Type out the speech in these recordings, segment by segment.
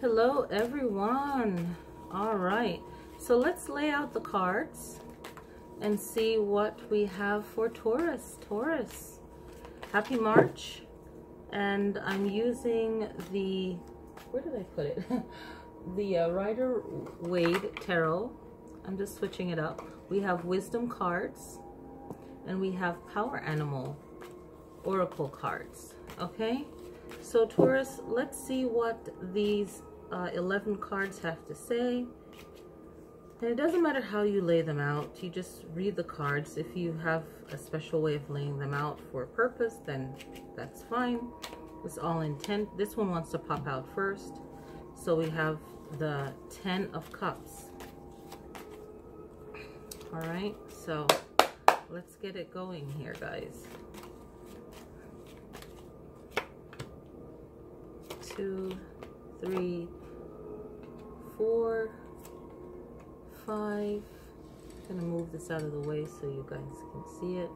Hello everyone. All right, so let's lay out the cards and see what we have for Taurus. Taurus, happy March. And I'm using the, where did I put it? The Rider Waite Tarot. I'm just switching it up. We have wisdom cards and we have power animal oracle cards. Okay, so Taurus, let's see what these 11 cards have to say. And it doesn't matter how you lay them out, you just read the cards. If you have a special way of laying them out for a purpose, then that's fine. It's all intent. This one wants to pop out first. So we have the 10 of Cups. All right, so let's get it going here, guys. 2, 3, 4, 5. I'm gonna move this out of the way so you guys can see it.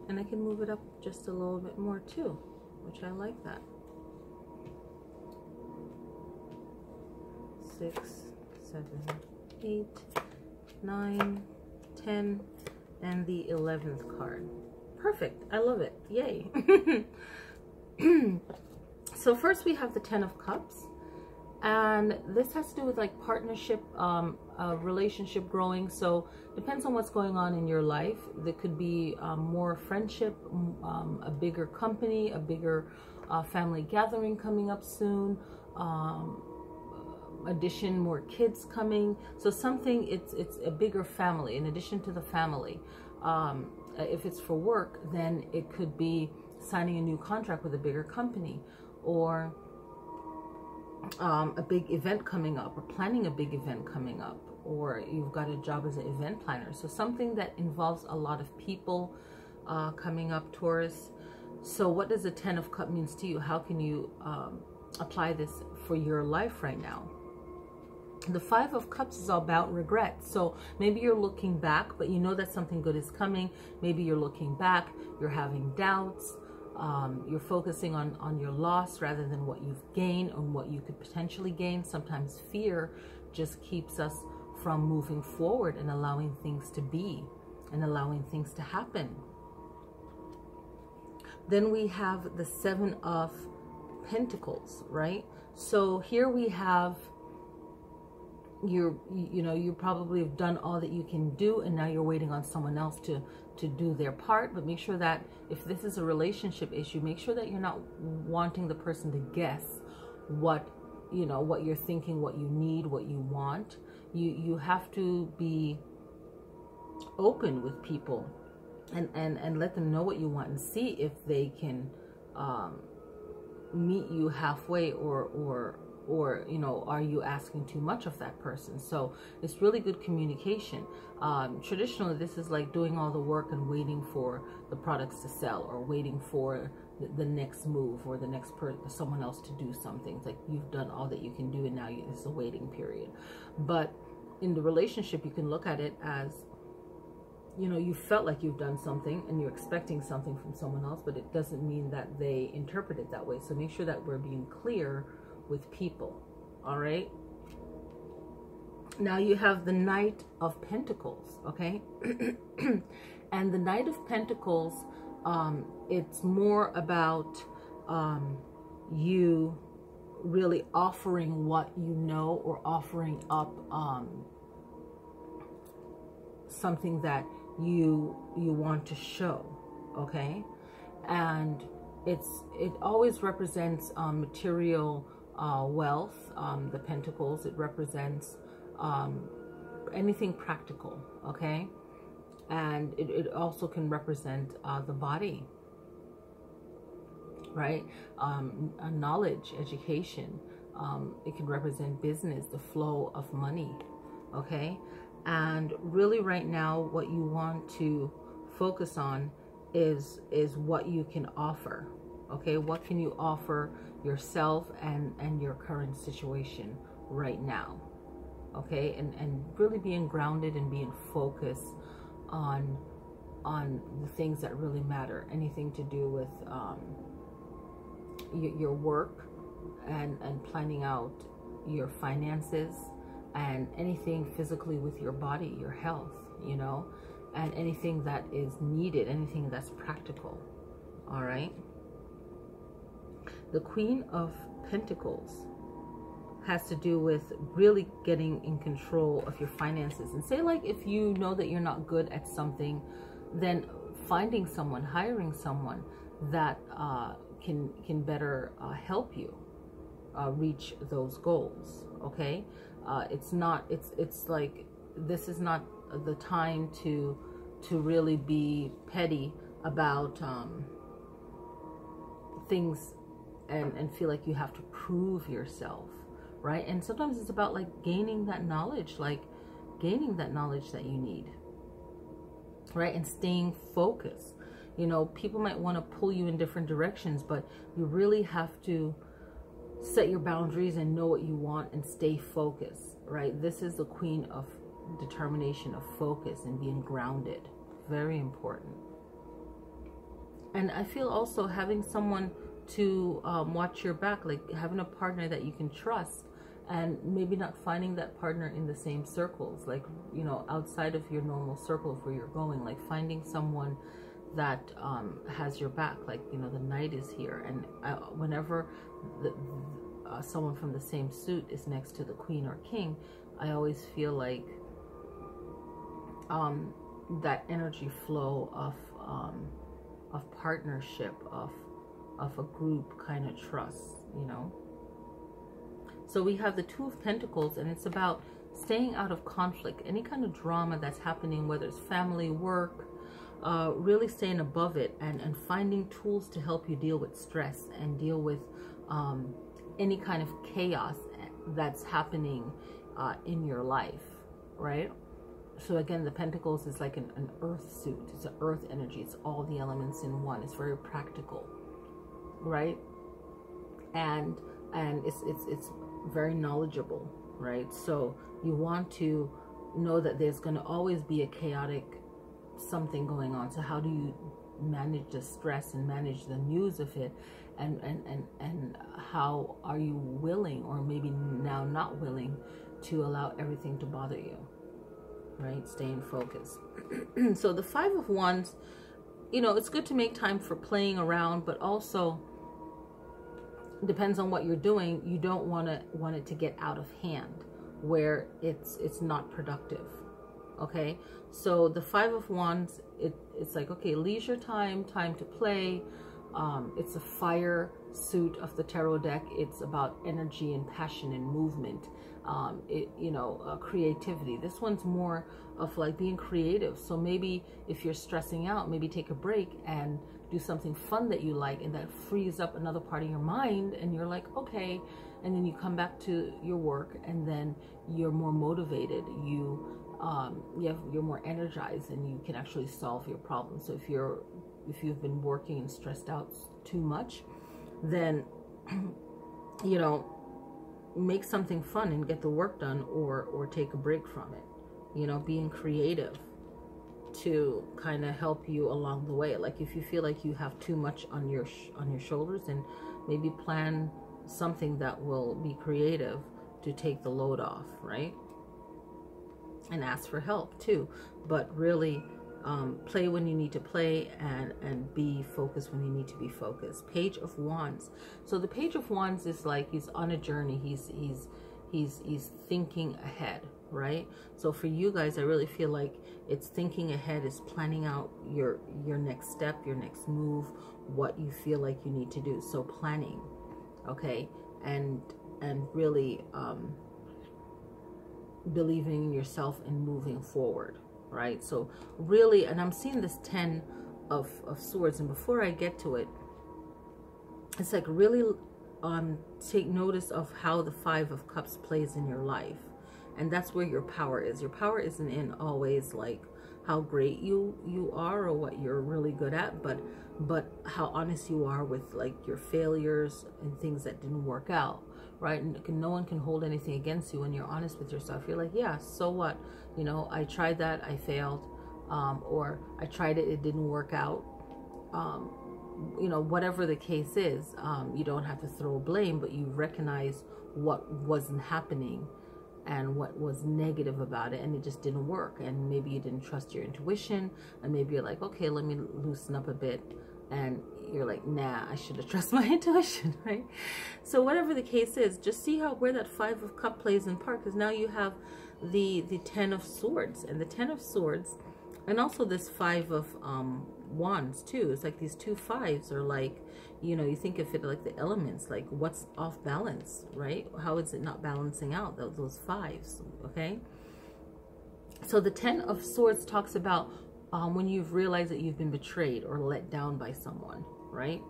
And I can move it up just a little bit more too, which I like that. 6, 7, 8, 9, 10, and the 11th card. Perfect. I love it. Yay. So first we have the 10 of Cups. And this has to do with like partnership, relationship growing. So depends on what's going on in your life. There could be more friendship, a bigger company, a bigger family gathering coming up soon. Addition, more kids coming. So something, it's a bigger family in addition to the family. If it's for work, then it could be signing a new contract with a bigger company, or a big event coming up, or planning a big event coming up, or you've got a job as an event planner. So something that involves a lot of people coming up, Taurus. So what does the 10 of Cups means to you? How can you apply this for your life right now? The 5 of Cups is about regret. So maybe you're looking back, but you know that something good is coming. Maybe you're looking back, you're having doubts. You're focusing on your loss rather than what you've gained or what you could potentially gain. Sometimes fear just keeps us from moving forward and allowing things to be and allowing things to happen. Then we have the 7 of Pentacles, right? So here we have you probably have done all that you can do, and now you're waiting on someone else to do their part. But make sure that if this is a relationship issue, make sure that you're not wanting the person to guess what you're thinking, what you need, what you want. You have to be open with people and let them know what you want, and see if they can meet you halfway, or are you asking too much of that person? So it's really good communication. Traditionally, this is like doing all the work and waiting for the products to sell, or waiting for the next move, or the next someone else to do something. It's like you've done all that you can do, and now it's a waiting period. But in the relationship, you can look at it as, you felt like you've done something and you're expecting something from someone else, but it doesn't mean that they interpret it that way. So make sure that we're being clear with people. All right, now you have the Knight of Pentacles. Okay. And the Knight of Pentacles, it's more about you really offering what you know, or offering up something that you want to show. Okay. And it always represents material wealth. The Pentacles, it represents anything practical. Okay. And it also can represent the body, right? Knowledge, education. It can represent business, the flow of money. Okay. And really right now, what you want to focus on is what you can offer. Okay, what can you offer yourself and your current situation right now? Okay, and really being grounded and being focused on the things that really matter. Anything to do with your work and planning out your finances and anything physically with your body, your health, you know, and anything that is needed, anything that's practical. All right. The Queen of Pentacles has to do with really getting in control of your finances. And say, like, if you know that you're not good at something, then finding someone, hiring someone that can better help you reach those goals. Okay. It's like, this is not the time to really be petty about things and feel like you have to prove yourself, right? And sometimes it's about like gaining that knowledge, that you need, right? And staying focused. You know, people might want to pull you in different directions, but you really have to set your boundaries and know what you want and stay focused, right? This is the Queen of determination, of focus and being grounded. Very important. And I feel also having someone to watch your back, like having a partner that you can trust, and maybe not finding that partner in the same circles, like, you know, outside of your normal circle of where you're going, like finding someone that has your back. Like, you know, the Knight is here, and whenever someone from the same suit is next to the Queen or King, I always feel like that energy flow of partnership, of a group kind of trust, you know. So we have the Two of Pentacles, and it's about staying out of conflict, any kind of drama that's happening, whether it's family, work, really staying above it and finding tools to help you deal with stress and deal with any kind of chaos that's happening in your life, right? So again, the Pentacles is like an earth suit. It's an earth energy. It's all the elements in one. It's very practical, right? And it's very knowledgeable, right? So you want to know that there's going to always be a chaotic something going on. So how do you manage the stress and manage the news of it, and how are you willing, or maybe now not willing, to allow everything to bother you, right? Staying focused. So the Five of Wands, you know, it's good to make time for playing around, but also depends on what you're doing. You don't want it to get out of hand where it's not productive. Okay, so the Five of Wands, it's like, okay, leisure time to play. It's a fire suit of the tarot deck. It's about energy and passion and movement. Creativity. This one's more of like being creative. So maybe if you're stressing out, maybe take a break and do something fun that you like, and that frees up another part of your mind, and you're like, okay, and then you come back to your work, and then you're more motivated. You're more energized, and you can actually solve your problems. So if you've been working and stressed out too much, then you know, make something fun and get the work done, or take a break from it. You know, being creative to kind of help you along the way. Like if you feel like you have too much on your shoulders, then maybe plan something that will be creative to take the load off, right? And ask for help too, but really play when you need to play, and be focused when you need to be focused. Page of Wands. So the Page of Wands is like, he's on a journey. He's thinking ahead, right? So for you guys, I really feel like it's thinking ahead, is planning out your next step, your next move, what you feel like you need to do. So planning, okay, and really believing in yourself and moving forward, right? So really, and I'm seeing this 10 of Swords, and before I get to it, it's like really take notice of how the Five of Cups plays in your life. And that's where your power is. Your power isn't in always like how great you are or what you're really good at, but how honest you are with like your failures and things that didn't work out, right? And no one can hold anything against you when you're honest with yourself. You're like, yeah, so what? You know, I tried that, I failed, or I tried it, it didn't work out. you know, whatever the case is, you don't have to throw blame, but you recognize what wasn't happening and what was negative about it, and it just didn't work. And maybe you didn't trust your intuition, and maybe you're like, okay, let me loosen up a bit, and you're like, nah, I should have trusted my intuition, right? So whatever the case is, just see where that 5 of Cups plays in part, because now you have the 10 of Swords, and the 10 of Swords, and also this 5 of Wands too. It's like these 2 5s are like, you know, you think of it like the elements, like what's off balance, right? How is it not balancing out, those 5s, okay? So the 10 of Swords talks about when you've realized that you've been betrayed or let down by someone, right?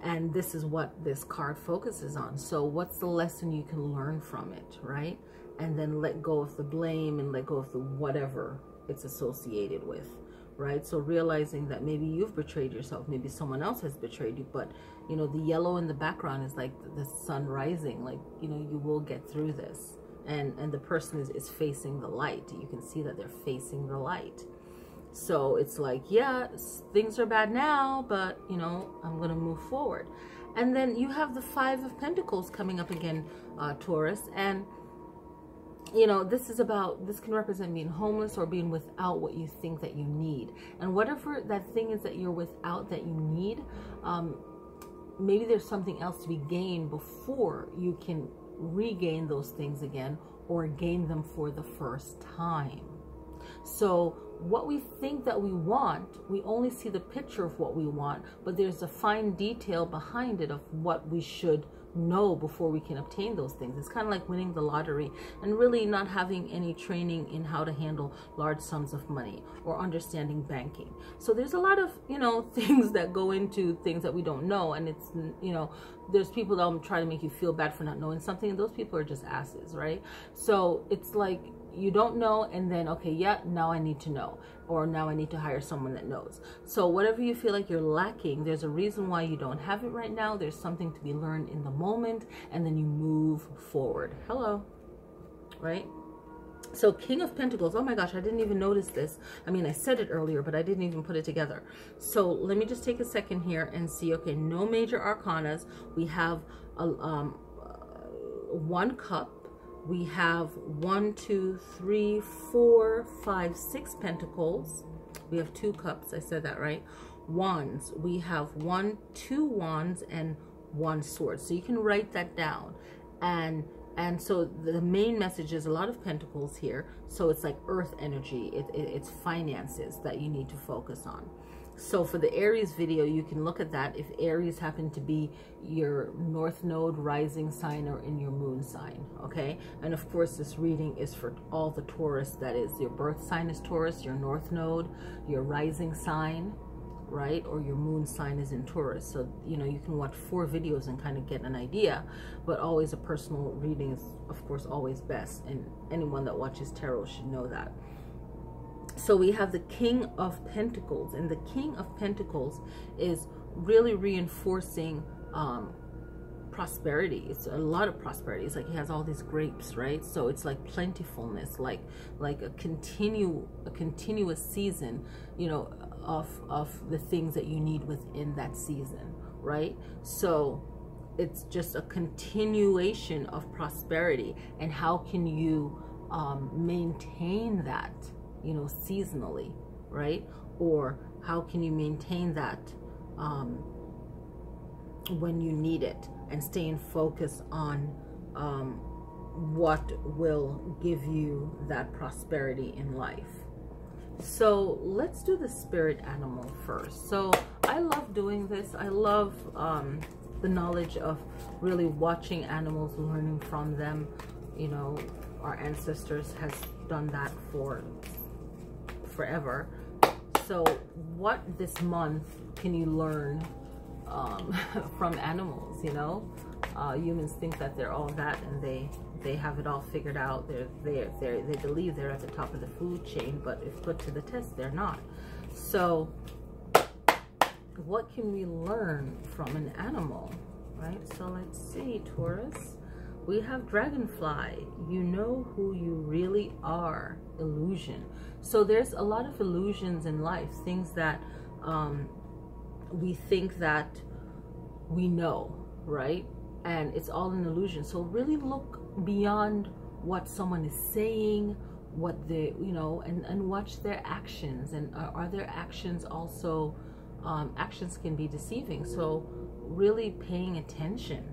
And this is what this card focuses on. So what's the lesson you can learn from it, right? And then let go of the blame and let go of the whatever it's associated with, right? So realizing that maybe you've betrayed yourself, maybe someone else has betrayed you, but you know, the yellow in the background is like the sun rising, like, you know, you will get through this. And the person is facing the light. You can see that they're facing the light. So it's like, yeah, things are bad now, but you know, I'm going to move forward. And then you have the 5 of Pentacles coming up again, Taurus. And you know, this can represent being homeless or being without what you think that you need. And whatever that thing is that you're without that you need, maybe there's something else to be gained before you can regain those things again or gain them for the first time. So what we think that we want, we only see the picture of what we want, but there's a fine detail behind it of what we should know before we can obtain those things. It's kind of like winning the lottery and really not having any training in how to handle large sums of money or understanding banking. So there's a lot of, you know, things that go into things that we don't know. And it's, you know, there's people that try to make you feel bad for not knowing something, and those people are just asses, right? So it's like, you don't know, and then, okay, yeah, now I need to know, or now I need to hire someone that knows. So whatever you feel like you're lacking, there's a reason why you don't have it right now. There's something to be learned in the moment, and then you move forward. Hello, right? So King of Pentacles, oh my gosh, I didn't even notice this. I mean, I said it earlier, but I didn't even put it together. So let me just take a second here and see, okay, no major arcanas. We have a, 1 cup. We have 1, 2, 3, 4, 5, 6 pentacles. We have 2 cups. I said that right. Wands. We have 1, 2 wands and 1 sword. So you can write that down. And so the main message is a lot of pentacles here. So it's like earth energy. It's finances that you need to focus on. So for the Aries video, you can look at that if Aries happen to be your North Node, rising sign, or in your moon sign, okay? And of course, this reading is for all the Taurus. That is, your birth sign is Taurus, your North Node, your rising sign, right? Or your moon sign is in Taurus. So, you know, you can watch 4 videos and kind of get an idea, but always a personal reading is, of course, always best. And anyone that watches tarot should know that. So we have the King of Pentacles, and the King of Pentacles is really reinforcing prosperity. It's a lot of prosperity. It's like he has all these grapes, right? So it's like plentifulness, like a continuous season, you know, of the things that you need within that season, right? So it's just a continuation of prosperity. And how can you maintain that, you know, seasonally, right? Or how can you maintain that when you need it, and staying focused on what will give you that prosperity in life. So let's do the spirit animal first. So I love doing this. I love the knowledge of really watching animals, learning from them. You know, our ancestors has done that for forever. So what this month can you learn from animals? You know, humans think that they're all that, and they have it all figured out. They believe they're at the top of the food chain, but if put to the test, they're not. So what can we learn from an animal, right? So let's see, Taurus. We have dragonfly. You know who you really are. Illusion. So there's a lot of illusions in life, things that we think that we know, right? And it's all an illusion. So really look beyond what someone is saying, what they, you know, and watch their actions. And are their actions also, actions can be deceiving. So really paying attention,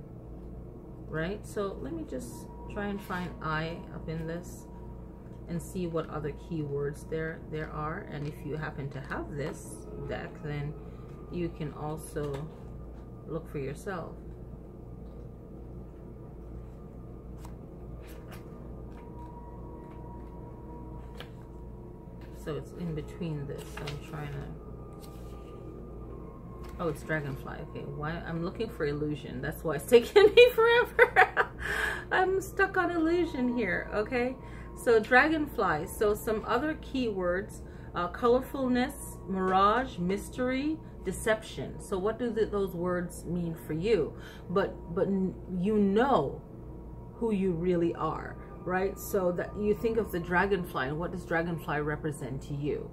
right? So let me just try and find I up in this and see what other keywords there are. And if you happen to have this deck, then you can also look for yourself. So it's in between this. I'm trying to, oh, it's dragonfly. Okay, why I'm looking for illusion. That's why it's taking me forever. I'm stuck on illusion here. Okay, so dragonfly. So some other keywords: colorfulness, mirage, mystery, deception. So what do those words mean for you? But you know who you really are, right? So that you think of the dragonfly and what does dragonfly represent to you,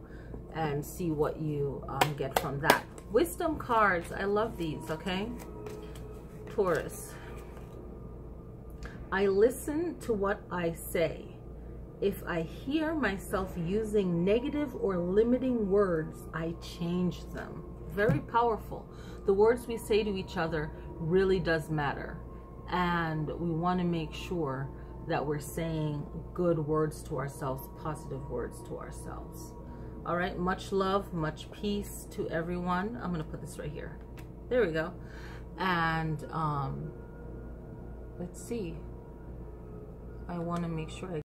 and see what you get from that. Wisdom cards, I love these. Okay, Taurus. I listen to what I say. If I hear myself using negative or limiting words, I change them. Very powerful. The words we say to each other really does matter, and we want to make sure that we're saying good words to ourselves, positive words to ourselves. All right, much love, much peace to everyone. I'm gonna put this right here. There we go. And let's see. I want to make sure I